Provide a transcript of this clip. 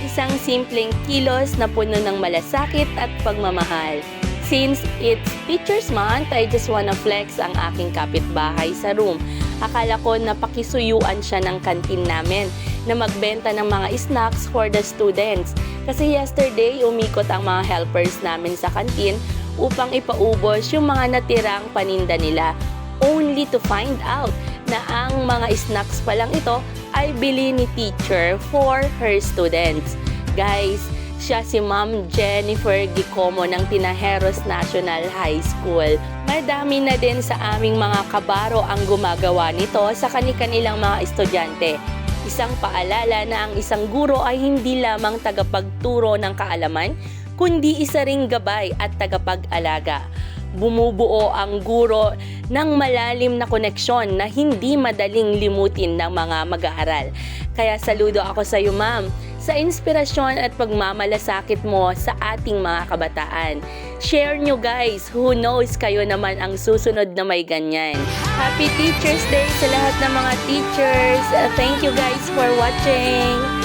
Isang simpleng kilos na puno ng malasakit at pagmamahal. Since it's Teacher's Month, I just wanna flex ang aking kapitbahay sa room. Akala ko napakisuyuan siya ng kantin namin na magbenta ng mga snacks for the students. Kasi yesterday, umikot ang mga helpers namin sa kantin upang ipaubos yung mga natirang paninda nila. Only to find out na ang mga snacks pa lang ito ay bili ni teacher for her students. Guys, siya si Ma'am Jennifer Gicomo ng Tinajeros National High School. Madami na din sa aming mga kabaro ang gumagawa nito sa kani-kanilang mga estudyante. Isang paalala na ang isang guro ay hindi lamang tagapagturo ng kaalaman, kundi isa ring gabay at tagapag-alaga. Bumubuo ang guro ng malalim na koneksyon na hindi madaling limutin ng mga mag-aaral. Kaya saludo ako sa iyo, ma'am, sa inspirasyon at pagmamalasakit mo sa ating mga kabataan. Share nyo guys, who knows kayo naman ang susunod na may ganyan. Happy Teacher's Day sa lahat ng mga teachers. Thank you guys for watching.